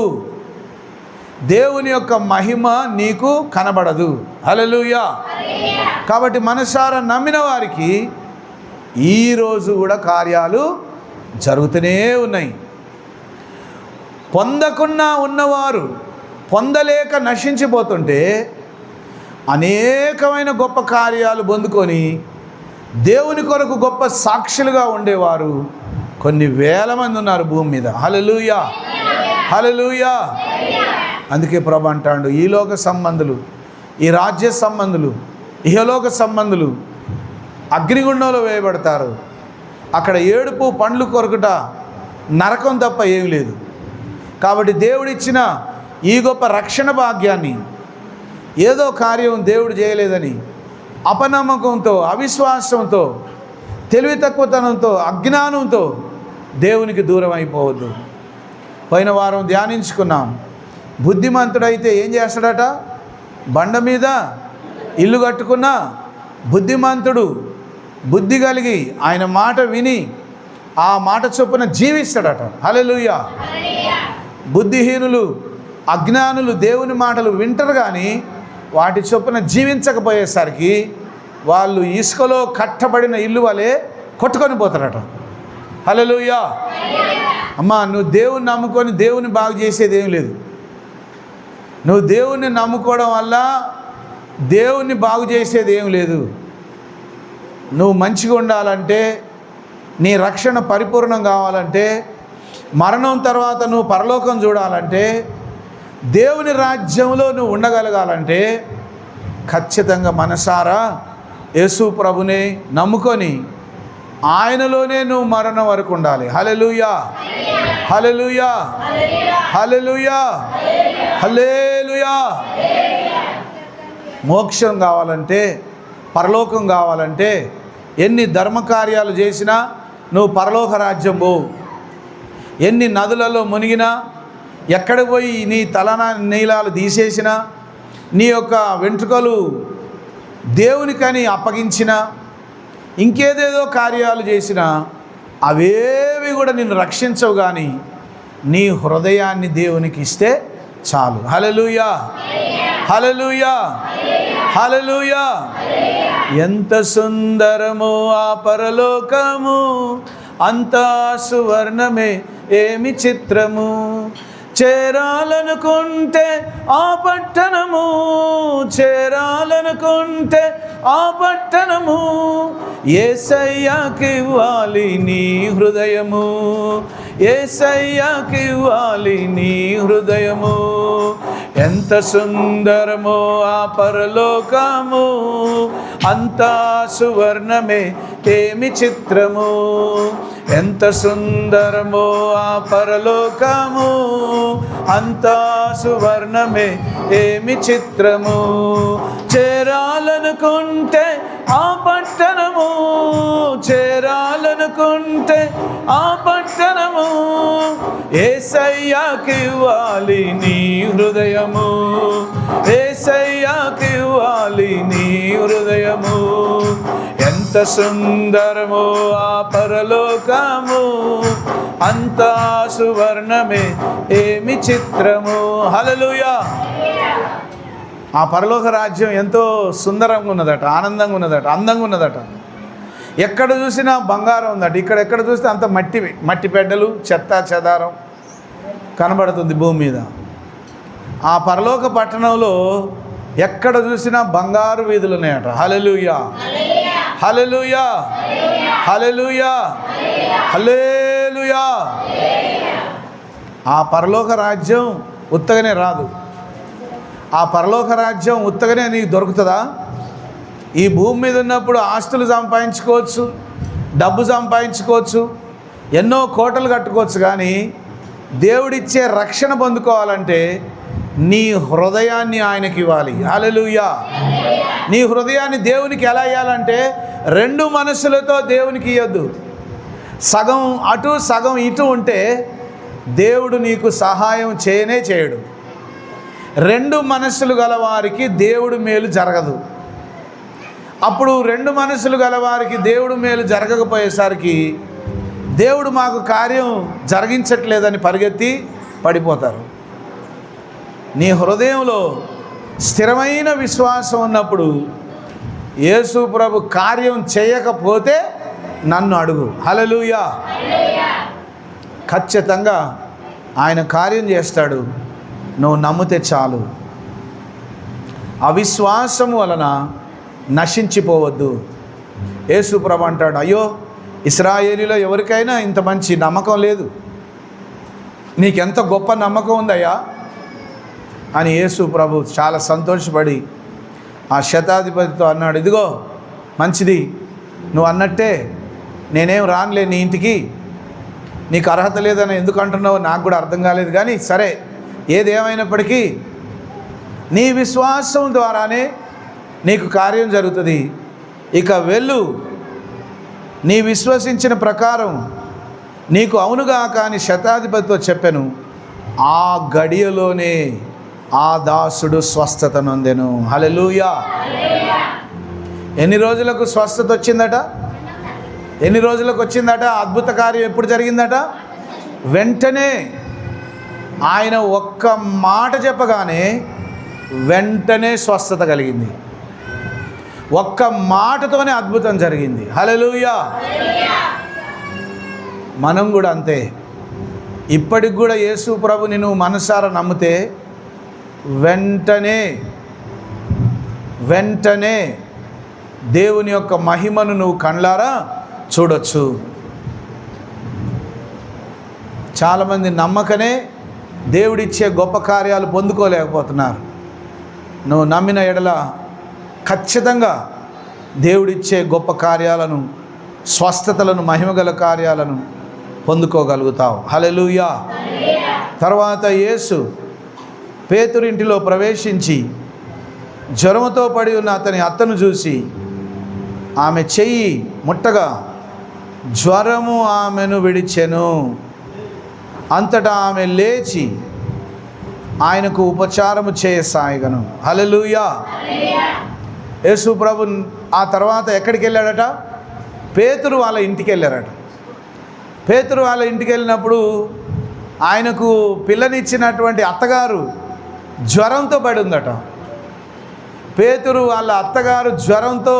దేవుని యొక్క మహిమ నీకు కనబడదు. హల్లెలూయా. కాబట్టి మనసారా నమ్మిన వారికి ఈరోజు కూడా కార్యాలు జరుగుతూనే ఉన్నాయి. పొందకుండా ఉన్నవారు పొందలేక నశించిపోతుంటే అనేకమైన గొప్ప కార్యాలు పొందుకొని దేవుని కొరకు గొప్ప సాక్షులుగా ఉండేవారు కొన్ని వేల మంది ఉన్నారు భూమి మీద. హల్లెలూయా, హల్లెలూయా. అందుకే ప్రభు అంటాడు, ఈ లోక సంబంధులు, ఈ రాజ్య సంబంధులు, ఇహలోక సంబంధులు అగ్నిగుండంలో వేయబడతారు. అక్కడ ఏడుపు, పండ్లు కొరకుట, నరకం తప్ప ఏమి లేదు. కాబట్టి దేవుడిచ్చిన ఈ గొప్ప రక్షణ భాగ్యాన్ని ఏదో కార్యం దేవుడు చేయలేదని అపనమ్మకంతో, అవిశ్వాసంతో, తెలివి తక్కువతనంతో, అజ్ఞానంతో దేవునికి దూరం అయిపోవద్దు. పోయిన వారం ధ్యానించుకున్నాం. బుద్ధిమంతుడైతే ఏం చేస్తాడట? బండ మీద ఇల్లు కట్టుకున్న బుద్ధిమంతుడు బుద్ధి కలిగి ఆయన మాట విని ఆ మాట చొప్పున జీవిస్తాడట. హల్లెలూయా. బుద్ధిహీనులు, అజ్ఞానులు దేవుని మాటలు వింటారు కానీ వాటి చొప్పున జీవించకపోయేసరికి వాళ్ళు ఇసుకలో కట్టబడిన ఇల్లు వలె కొట్టుకొని పోతారట. హల్లెలూయా. అమ్మా, నువ్వు దేవుని నమ్ముకొని దేవుని బాగు చేసేది ఏం లేదు. నువ్వు దేవుణ్ణి నమ్ముకోవడం వల్ల దేవుణ్ణి బాగు చేసేది ఏం లేదు. నువ్వు మంచిగా ఉండాలంటే, నీ రక్షణ పరిపూర్ణం కావాలంటే, మరణం తర్వాత నువ్వు పరలోకం చూడాలంటే, దేవుని రాజ్యంలో నువ్వు ఉండగలగాలంటే ఖచ్చితంగా మనసారా యేసు ప్రభునే నమ్ముకొని ఆయనలోనే నువ్వు మరణం వరకు ఉండాలి. హల్లెలూయా, హల్లెలూయా, హల్లెలూయా, హల్లెలూయా. మోక్షం కావాలంటే, పరలోకం కావాలంటే ఎన్ని ధర్మకార్యాలు చేసినా నువ్వు పరలోక రాజ్యం పోవు. ఎన్ని నదులలో మునిగినా, ఎక్కడ పోయి నీ నీలాలు తీసేసినా, నీ యొక్క వెంట్రుకలు దేవునికని అప్పగించినా, ఇంకేదేదో కార్యాలు చేసినా అవేవి కూడా నిన్ను రక్షించవు. కానీ నీ హృదయాన్ని దేవునికి ఇస్తే చాలు. హల్లెలూయా, హల్లెలూయా, హల్లెలూయా. ఎంత సుందరమో ఆ పరలోకము, అంతా సువర్ణమే, ఏమి చిత్రము. చేరాలనుకుంటే ఆ పట్టణము, చేరాలనుకుంటే ఆ పట్టణము, యేసయ్యాకి ఇవ్వాలి నీ హృదయము, యేసయ్యాకి ఇవ్వాలి నీ హృదయము. ఎంత సుందరమో ఆ పరలోకము, అంతా సువర్ణమే, ఏమి చిత్రము. ఎంత సుందరమో ఆ పరలోకము, అంతా సువర్ణమే, ఏమి చిత్రము. చేరాలనుకుంటే ఆ పట్టణము, చేరాలనుకుంటే ఆ పట్టణము, యేసయ్యాకి ఇవ్వాలి నీ హృదయము, యేసయ్యాకి ఇవ్వాలి నీ హృదయము. ఎంత సుందరమో ఆ పరలోకము, అంతా సువర్ణమే, ఏమి చిత్రము. హల్లెలూయా. ఆ పరలోక రాజ్యం ఎంతో సుందరంగా ఉన్నదట, ఆనందంగా ఉన్నదట, అందంగా ఉన్నదట. ఎక్కడ చూసినా బంగారం ఉందట. ఎక్కడ చూస్తే అంత మట్టి పెడ్డలు, చెత్త చెదారం కనబడుతుంది భూమి మీద. ఆ పరలోక పట్టణంలో ఎక్కడ చూసినా బంగారు వీధులు ఉన్నాయట. హల్లెలూయా, హల్లెలూయా, హల్లెలూయా, హల్లెలూయా. ఆ పరలోక రాజ్యం ఉత్తగానే రాదు. ఆ పరలోక రాజ్యం ఉత్తగానే నీకు దొరుకుతుందా? ఈ భూమి మీద ఉన్నప్పుడు ఆస్తులు సంపాదించుకోవచ్చు, డబ్బు సంపాదించుకోవచ్చు, ఎన్నో కోటలు కట్టుకోవచ్చు. కానీ దేవుడిచ్చే రక్షణ పొందుకోవాలంటే నీ హృదయాన్ని ఆయనకి ఇవ్వాలి. హల్లెలూయా. నీ హృదయాన్ని దేవునికి ఎలా ఇవ్వాలంటే, రెండు మనసులతో దేవునికి ఇవ్వద్దు. సగం అటు సగం ఇటు ఉంటే దేవుడు నీకు సహాయం చేయడు. రెండు మనసులు గలవారికి దేవుడు మేలు జరగదు. అప్పుడు రెండు మనసులు గలవారికి దేవుడు మేలు జరగకపోయేసరికి దేవుడు మాకు కార్యం జరిగించట్లేదని పరిగెత్తి పడిపోతారు. నీ హృదయంలో స్థిరమైన విశ్వాసం ఉన్నప్పుడు యేసు ప్రభు కార్యం చేయకపోతే నన్ను అడుగు. హల్లెలూయా. ఖచ్చితంగా ఆయన కార్యం చేస్తాడు. నువ్వు నమ్మితే చాలు. అవిశ్వాసము వలన నశించిపోవద్దు. యేసు ప్రభు అంటాడు, అయ్యో ఇశ్రాయేలీలో ఎవరికైనా ఇంత మంచి నమ్మకం లేదు. నీకెంత గొప్ప నమ్మకం ఉందయ్యా అని యేసు ప్రభు చాలా సంతోషపడి ఆ శతాధిపతితో అన్నాడు, ఇదిగో మంచిది, నువ్వు అన్నట్టే నేనేం రానులే నీ ఇంటికి, నీకు అర్హత లేదని ఎందుకు అంటున్నావో నాకు కూడా అర్థం కాలేదు, కానీ సరే ఏదేమైనప్పటికీ నీ విశ్వాసం ద్వారానే నీకు కార్యం జరుగుతుంది, ఇక వెళ్ళు, నీ విశ్వసించిన ప్రకారం నీకు అవునుగా కానీ శతాధిపతితో చెప్పాను. ఆ గడియలోనే ఆ దాసుడు స్వస్థత నొందెను. హల్లెలూయా. ఎన్ని రోజులకు స్వస్థత వచ్చిందట? ఎన్ని రోజులకు వచ్చిందట? అద్భుత కార్యం ఎప్పుడు జరిగిందట? వెంటనే ఆయన ఒక్క మాట చెప్పగానే వెంటనే స్వస్థత కలిగింది. ఒక్క మాటతోనే అద్భుతం జరిగింది. హల్లెలూయా. మనం కూడా అంతే. ఇప్పటికి కూడా యేసు ప్రభుని నువ్వు మనసారా నమ్మితే వెంటనే దేవుని యొక్క మహిమను నువ్వు కళ్ళారా చూడొచ్చు. చాలామంది నమ్మకనే దేవుడిచ్చే గొప్ప కార్యాలు పొందుకోలేకపోతున్నారు. నువ్వు నమ్మిన ఎడల ఖచ్చితంగా దేవుడిచ్చే గొప్ప కార్యాలను, స్వస్థతలను, మహిమగల కార్యాలను పొందుకోగలుగుతావు. హల్లెలూయా. తర్వాత యేసు పేతురింటిలో ప్రవేశించి జ్వరముతో పడి ఉన్న అతని అత్తను చూసి ఆమె చెయ్యి ముట్టగా జ్వరము ఆమెను విడిచెను. అంతటా ఆమె లేచి ఆయనకు ఉపచారము చేయసాగను. హల్లెలూయా. యేసు ప్రభు ఆ తర్వాత ఎక్కడికి వెళ్ళాడట? పేతురు వాళ్ళ ఇంటికి వెళ్ళారట. పేతురు వాళ్ళ ఇంటికి వెళ్ళినప్పుడు ఆయనకు పిల్లనిచ్చినటువంటి అత్తగారు జ్వరంతో పడి ఉందట. పేతురు వాళ్ళ అత్తగారు జ్వరంతో,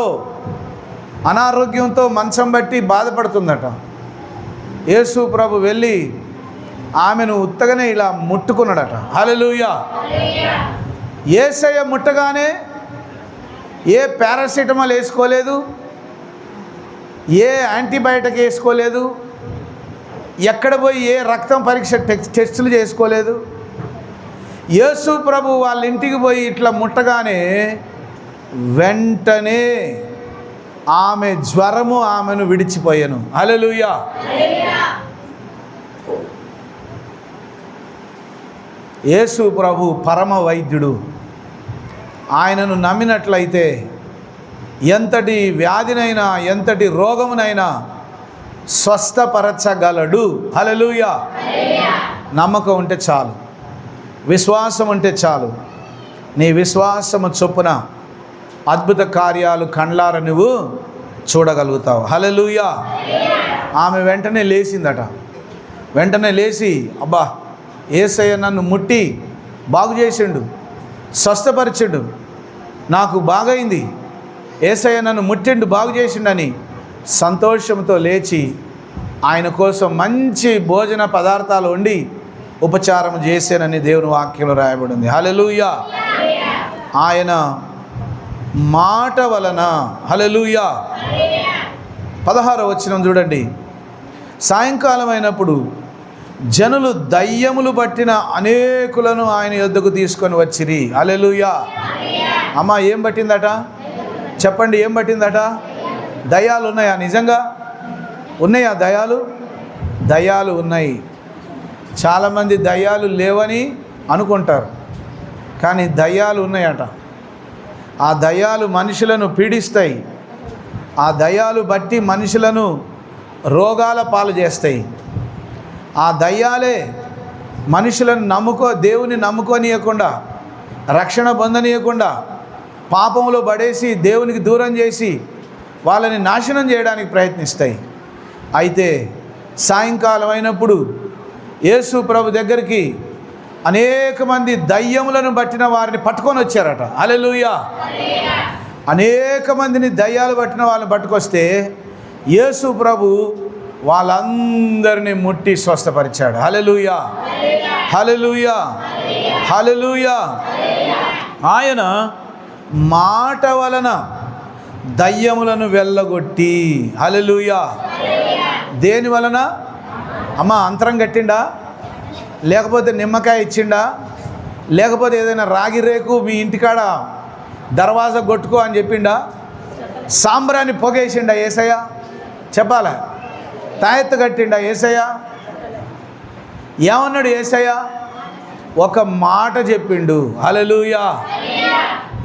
అనారోగ్యంతో మంచం బట్టి బాధపడుతుందట. యేసు ప్రభు వెళ్ళి ఆమెను ఉత్తగానే ఇలా ముట్టుకున్నాడట. హల్లెలూయా. యేసయ్య ముట్టగానే ఏ పారాసిటమాల్ వేసుకోలేదు, ఏ యాంటీబయాటిక్ వేసుకోలేదు, ఎక్కడ పోయి ఏ రక్తం పరీక్ష టెస్టులు చేసుకోలేదు. యేసు ప్రభు వాళ్ళ ఇంటికి పోయి ఇట్లా ముట్టగానే వెంటనే ఆమె జ్వరము ఆమెను విడిచిపోయాను. హల్లెలూయా. యేసు ప్రభు పరమ వైద్యుడు. ఆయనను నమ్మినట్లయితే ఎంతటి వ్యాధినైనా, ఎంతటి రోగమునైనా స్వస్థపరచగలడు. హల్లెలూయా. నమ్మకం ఉంటే చాలు, విశ్వాసం ఉంటే చాలు. నీ విశ్వాసము చొప్పున అద్భుత కార్యాలు కండ్లార నువ్వు చూడగలుగుతావు. హల్లెలూయా. ఆమె వెంటనే లేచిందట. వెంటనే లేచి, అబ్బా, యేసయ్య నన్ను ముట్టి బాగు చేసిండు, స్వస్థపరిచిండు, నాకు బాగైంది, యేసయ్య నన్ను ముట్టిండు, బాగు చేసిండని సంతోషంతో లేచి ఆయన కోసం మంచి భోజన పదార్థాలు వండి ఉపచారం చేశానని దేవుని వాక్యంలో రాయబడింది. హల్లెలూయా. ఆయన మాట వలన. హల్లెలూయా. 16వ వచనం చూడండి. సాయంకాలం అయినప్పుడు జనులు దయ్యములు పట్టిన అనేకులను ఆయన యొద్దకు తీసుకొని వచ్చిరి. హల్లెలూయా. అమ్మ, ఏం పట్టిందట? చెప్పండి, ఏం పట్టిందట? దయ్యాలు ఉన్నాయా? నిజంగా ఉన్నాయా దయ్యాలు? దయ్యాలు ఉన్నాయి. చాలామంది దయ్యాలు లేవని అనుకుంటారు, కానీ దయ్యాలు ఉన్నాయట. ఆ దయ్యాలు మనుషులను పీడిస్తాయి. ఆ దయ్యాలు బట్టి మనుషులను రోగాల పాలు చేస్తాయి. ఆ దయ్యాలే మనుషులను దేవుని నమ్ముకోనియకుండా, రక్షణ పొందనీయకుండా పాపంలో పడేసి దేవునికి దూరం చేసి వాళ్ళని నాశనం చేయడానికి ప్రయత్నిస్తాయి. అయితే సాయంకాలం అయినప్పుడు యేసు ప్రభు దగ్గరికి అనేక మంది దయ్యములను పట్టిన వారిని పట్టుకొని వచ్చారట. హల్లెలూయా. అనేక మందిని దయ్యాలు పట్టిన వాళ్ళని పట్టుకొస్తే యేసు ప్రభు వాళ్ళందరినీ ముట్టి స్వస్థపరిచాడు. హల్లెలూయా. హల్లెలూయా. హల్లెలూయా. ఆయన మాట వలన దయ్యములను వెళ్ళగొట్టి. హల్లెలూయా. దేని వలన? అమ్మ అంతరం కట్టిండా, లేకపోతే నిమ్మకాయ ఇచ్చిండా, లేకపోతే ఏదైనా రాగి రేకు మీ ఇంటికాడ దర్వాజా కొట్టుకో అని చెప్పిండా, సాంబ్రాన్ని పొగేసిండా యేసయ్య? చెప్పాలా? తాయెత్తు కట్టిండా యేసయ్య? ఏమన్నాడు యేసయ్య? ఒక మాట చెప్పిండు. హల్లెలూయా.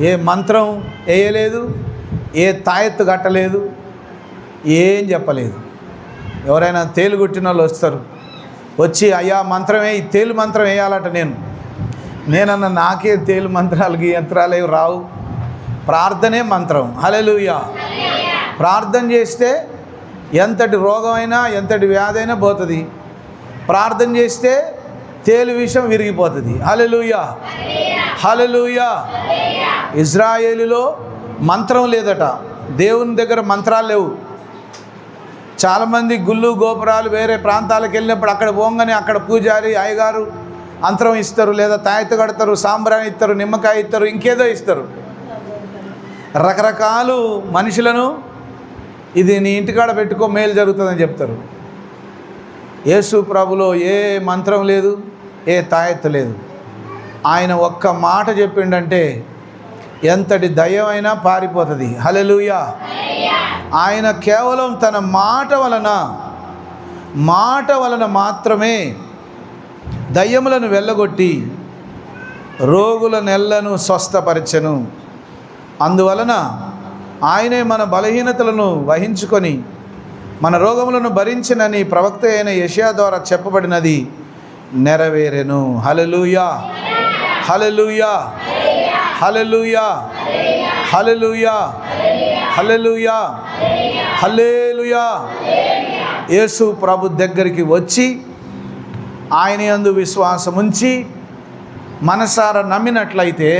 ఏ మంత్రం వేయలేదు, ఏ తాయెత్తు కట్టలేదు, ఏం చెప్పలేదు. ఎవరైనా తేలు కొట్టిన వాళ్ళు వస్తారు, వచ్చి అయ్యా మంత్రమే, ఈ తేలు మంత్రం వేయాలట. నేనన్న నాకే తేలు మంత్రాలకి యంత్రాలు ఏవి రావు, ప్రార్థనే మంత్రం. హల్లెలూయా. ప్రార్థన చేస్తే ఎంతటి రోగమైనా ఎంతటి వ్యాధి అయినా పోతుంది. ప్రార్థన చేస్తే తేలు విషం విరిగిపోతుంది. హల్లెలూయా, హల్లెలూయా. ఇజ్రాయేలులో మంత్రం లేదట, దేవుని దగ్గర మంత్రాలు లేవు. చాలామంది గుళ్ళు గోపురాలు వేరే ప్రాంతాలకు వెళ్ళినప్పుడు అక్కడ పోగానే అక్కడ పూజారి అయ్యగారు అంతరం ఇస్తారు, లేదా తాయెత్తు కడతారు, సాంబ్రాణి ఇస్తారు, నిమ్మకాయ ఇస్తారు, ఇంకేదో ఇస్తారు. రకరకాలు మనుషులను ఇది నీ ఇంటికాడ పెట్టుకో మేలు జరుగుతుందని చెప్తారు. యేసు ప్రభులో ఏ మంత్రం లేదు, ఏ తాయెత్తు లేదు. ఆయన ఒక్క మాట చెప్పిండంటే ఎంతటి దయ్యమైనా పారిపోతుంది. హల్లెలూయా. ఆయన కేవలం తన మాట వలన మాత్రమే దయ్యములను వెళ్ళగొట్టి రోగుల నెల్లను స్వస్థపరచెను. అందువలన ఆయనే మన బలహీనతలను వహించుకొని మన రోగములను భరించినని ప్రవక్త అయిన యెషయా ద్వారా చెప్పబడినది నెరవేరెను. హల్లెలూయా, హల్లెలూయా, హల్లెలూయా, హల్లెలూయా, హల్లెలూయా, హల్లెలూయా. యేసు ప్రభు దగ్గరికి వచ్చి ఆయన యందు విశ్వాసం ఉంచి మనసారా నమ్మినట్లయితే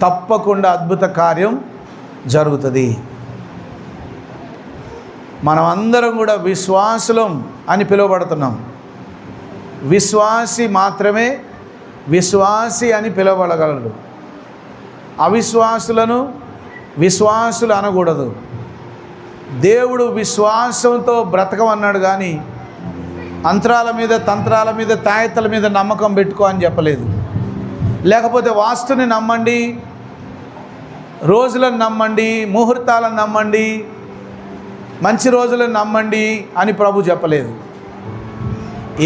తప్పకుండా అద్భుత కార్యం జరుగుతుంది. మనం అందరం కూడా విశ్వాసులం అని పిలువబడుతున్నాం. విశ్వాసి మాత్రమే విశ్వాసి అని పిలువబడగలరు. అవిశ్వాసులను విశ్వాసులు అనకూడదు. దేవుడు విశ్వాసంతో బ్రతకమన్నాడు కానీ అంతరాల మీద తంత్రాల మీద తాయెత్తల మీద నమ్మకం పెట్టుకో అని చెప్పలేదు. లేకపోతే వాస్తుని నమ్మండి, రోజులను నమ్మండి, ముహూర్తాలను నమ్మండి, మంచి రోజులను నమ్మండి అని ప్రభు చెప్పలేదు.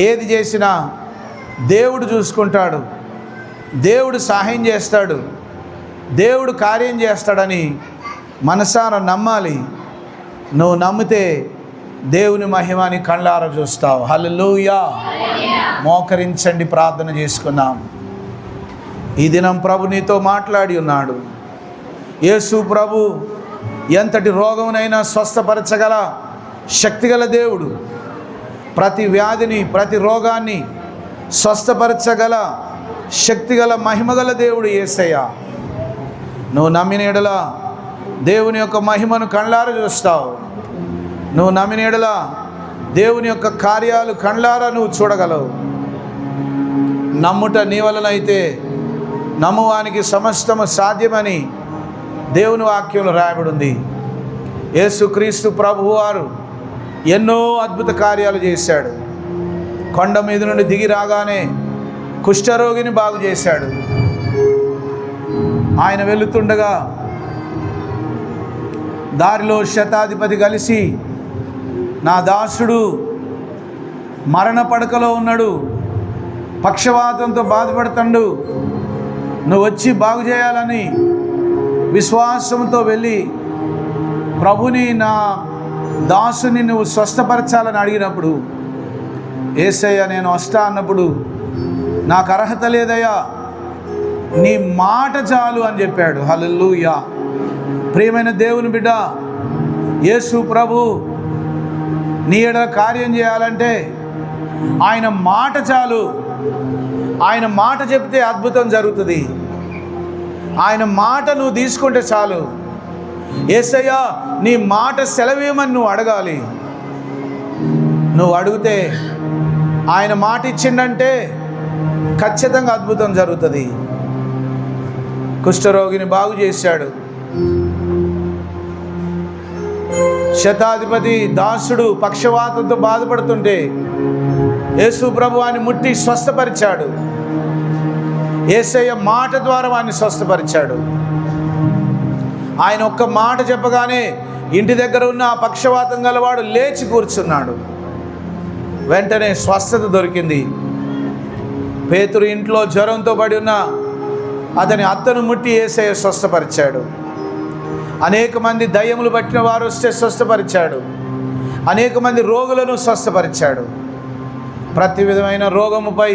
ఏది చేసినా దేవుడు చూసుకుంటాడు, దేవుడు సహాయం చేస్తాడు, దేవుడు కార్యం చేస్తాడని మనసారా నమ్మాలి. నువ్వు నమ్మితే దేవుని మహిమని కళ్ళారా చూస్తావు. హల్లెలూయా. మోకరించండి, ప్రార్థన చేసుకున్నాం. ఈ దినం ప్రభు నీతో మాట్లాడి ఉన్నాడు. యేసు ప్రభు ఎంతటి రోగమునైనా స్వస్థపరచగల శక్తిగల దేవుడు. ప్రతి వ్యాధిని ప్రతి రోగాన్ని స్వస్థపరచగల శక్తిగల మహిమగల దేవుడు యేసయ్య. నువ్వు నమ్మిన ఎడల దేవుని యొక్క మహిమను కళ్ళారా చూస్తావు. నువ్వు నమ్మిన ఎడల దేవుని యొక్క కార్యాలు కళ్ళారా నువ్వు చూడగలవు. నమ్ముట నీ వలనైతే నమ్మువానికి సమస్తము సాధ్యమని దేవుని వాక్యంలో రాయబడి ఉంది. యేసుక్రీస్తు ప్రభువారు ఎన్నో అద్భుత కార్యాలు చేశాడు. కొండ మీద నుండి దిగి రాగానే కుష్ఠరోగిని బాగు చేశాడు. ఆయన వెళుతుండగా దారిలో శతాధిపతి కలిసి, నా దాసుడు మరణ పడకలో ఉన్నాడు, పక్షవాతంతో బాధపడుతుండు, నువ్వు వచ్చి బాగు చేయాలని విశ్వాసంతో వెళ్ళి ప్రభుని, నా దాసుని నువ్వు స్వస్థపరచాలని అడిగినప్పుడు యేసయ్య నేను వస్తా అన్నప్పుడు, నాకు అర్హత లేదయ్యా, నీ మాట చాలు అని చెప్పాడు. హల్లెలూయా. ప్రియమైన దేవుని బిడ్డ, యేసు ప్రభు నీ ఎడల కార్యం చేయాలంటే ఆయన మాట చాలు. ఆయన మాట చెప్తే అద్భుతం జరుగుతుంది. ఆయన మాట నువ్వు తీసుకుంటే చాలు. యేసయ్యా నీ మాట సెలవేయమని నువ్వు అడగాలి. నువ్వు అడిగితే ఆయన మాట ఇచ్చిండంటే ఖచ్చితంగా అద్భుతం జరుగుతుంది. కుష్ఠరోగిని బాగు చేశాడు. శతాధిపతి దాసుడు పక్షవాతంతో బాధపడుతుంటే యేసు ప్రభు వాని ముట్టి స్వస్థపరిచాడు. యేసయ్య మాట ద్వారా వాడిని స్వస్థపరిచాడు. ఆయన ఒక్క మాట చెప్పగానే ఇంటి దగ్గర ఉన్న ఆ పక్షవాతం గలవాడు లేచి కూర్చున్నాడు. వెంటనే స్వస్థత దొరికింది. పేతురు ఇంట్లో జ్వరంతో పడి ఉన్న అతని అత్తను ముట్టి యేసయ్య స్వస్థపరిచాడు. అనేక మంది దయ్యములు పట్టిన వారు వస్తే స్వస్థపరిచాడు. అనేక మంది రోగులను స్వస్థపరిచాడు. ప్రతి విధమైన రోగముపై,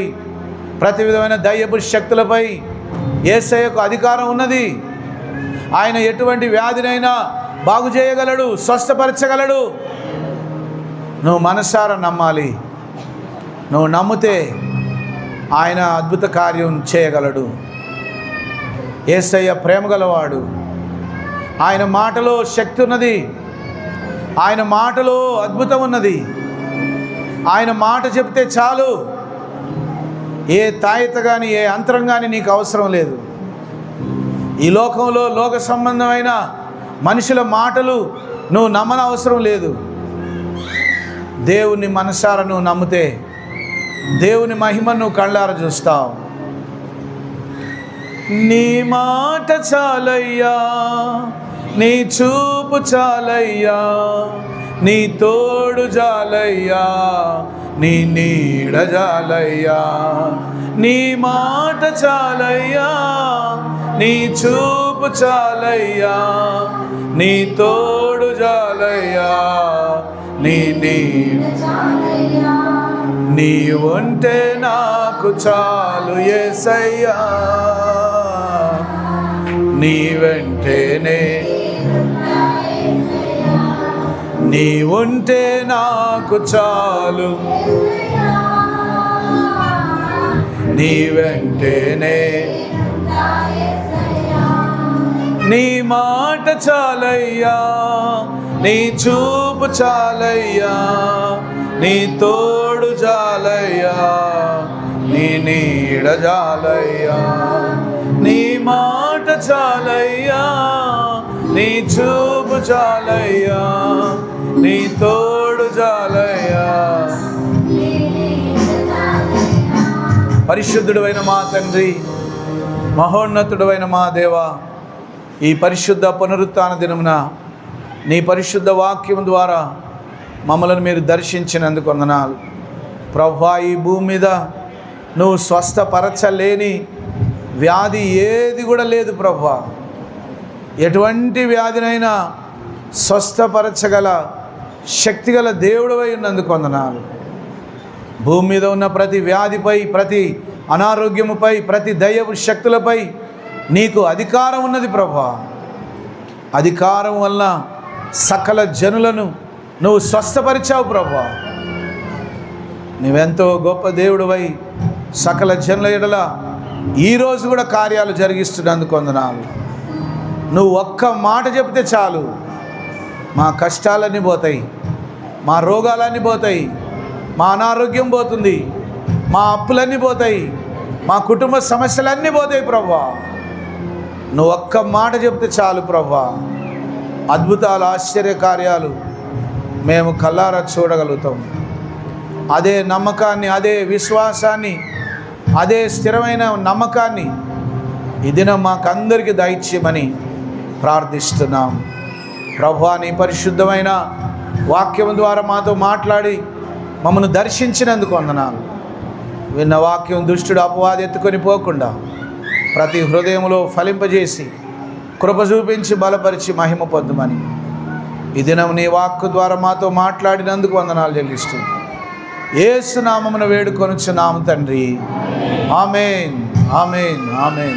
ప్రతి విధమైన దయ్యపు శక్తులపై యేసయ్యకు అధికారం ఉన్నది. ఆయన ఎటువంటి వ్యాధినైనా బాగు చేయగలడు, స్వస్థపరచగలడు. నువ్వు మనసారా నమ్మాలి. నువ్వు నమ్మితే ఆయన అద్భుత కార్యం చేయగలడు. యేసయ్య ప్రేమ గలవాడు. ఆయన మాటలో శక్తి ఉన్నది. ఆయన మాటలో అద్భుతం ఉన్నది. ఆయన మాట చెప్తే చాలు. ఏ తాయత కానీ, ఏ అంతరం కానీ నీకు అవసరం లేదు. ఈ లోకంలో లోక సంబంధమైన మనుషుల మాటలు నువ్వు నమ్మనవసరం లేదు. దేవుని మనసారా నువ్వు నమ్మితే దేవుని మహిమను నువ్వు కళ్ళారా చూస్తావు. నీ మాట చాలయ్యా, నీ చూపు చాలయ్యా, నీ తోడు చాలయ్యా, నీ నీడ చాలయ్యా. నీ మాట చాలయ్యా, నీ చూపు చాలయ్యా, నీ తోడు చాలయ్యా, నీ నీడ చాలయ్యా. నీ ఉంటే నాకు చాలు యేసయ్యా, నీ వెంటనే. నీ ఉంటే నాకు చాలు, నీ వెంటనే. నీ మాట చాలయ్యా, నీ చూపు చాలయ్యా, నీ తోడు చాలయ్యా, నీ నీడ చాలయ్యా. నీ మాట చాలయ్యా, నీ చూపు చాలయ్యా, నీ తోడు చాలయ్యా. పరిశుద్ధుడైన మా తండ్రి, మహోన్నతుడైన మా దేవా, ఈ పరిశుద్ధ పునరుత్థాన దినమున నీ పరిశుద్ధ వాక్యం ద్వారా మమ్మల్ని మీరు దర్శించినందుకు వందనాలు ప్రభువా. ఈ భూమి మీద నువ్వు స్వస్థపరచలేని వ్యాధి ఏది కూడా లేదు ప్రభువా. ఎటువంటి వ్యాధినైనా స్వస్థపరచగల శక్తిగల దేవుడివై ఉన్నందుకు వందనాలు. భూమి మీద ఉన్న ప్రతి వ్యాధిపై, ప్రతి అనారోగ్యముపై, ప్రతి దయ్యపు శక్తులపై నీకు అధికారం ఉన్నది ప్రభువా. అధికారం వల్ల సకల జనులను నువ్వు స్వస్థపరిచావు ప్రభువా. నువ్వెంతో గొప్ప దేవుడివై సకల జనుల ఎడల ఈరోజు కూడా కార్యాలు జరిగిస్తున్నందుకు వందనాలు. నువ్వు ఒక్క మాట చెప్తే చాలు, మా కష్టాలన్నీ పోతాయి, మా రోగాలన్నీ పోతాయి, మా అనారోగ్యం పోతుంది, మా అప్పులన్నీ పోతాయి, మా కుటుంబ సమస్యలన్నీ పోతాయి ప్రభువా. నువ్వు ఒక్క మాట చెప్తే చాలు ప్రభువా. అద్భుతాలు, ఆశ్చర్య కార్యాలు మేము కళ్ళారా చూడగలుగుతాం. అదే నమ్మకాన్ని, అదే విశ్వాసాన్ని, అదే స్థిరమైన నమ్మకాన్ని ఈ దినం మాకందరికీ దయచేయమని ప్రార్థిస్తున్నాం ప్రభువా. నీ పరిశుద్ధమైన వాక్యం ద్వారా మాతో మాట్లాడి మమ్మల్ని దర్శించినందుకు వందనాలు. విన్న వాక్యం దుష్టుడు అపవాది ఎత్తుకొని పోకుండా ప్రతి హృదయంలో ఫలింపజేసి కృప చూపించి బలపరిచి మహిమ పొందుమని ఈ దినం నీ వాక్కు ద్వారా మాతో మాట్లాడినందుకు వందనాలు చెల్లిస్తూ యేసు నామమున వేడుకొనుచున్నాము తండ్రి. ఆమేన్, ఆమేన్, ఆమేన్.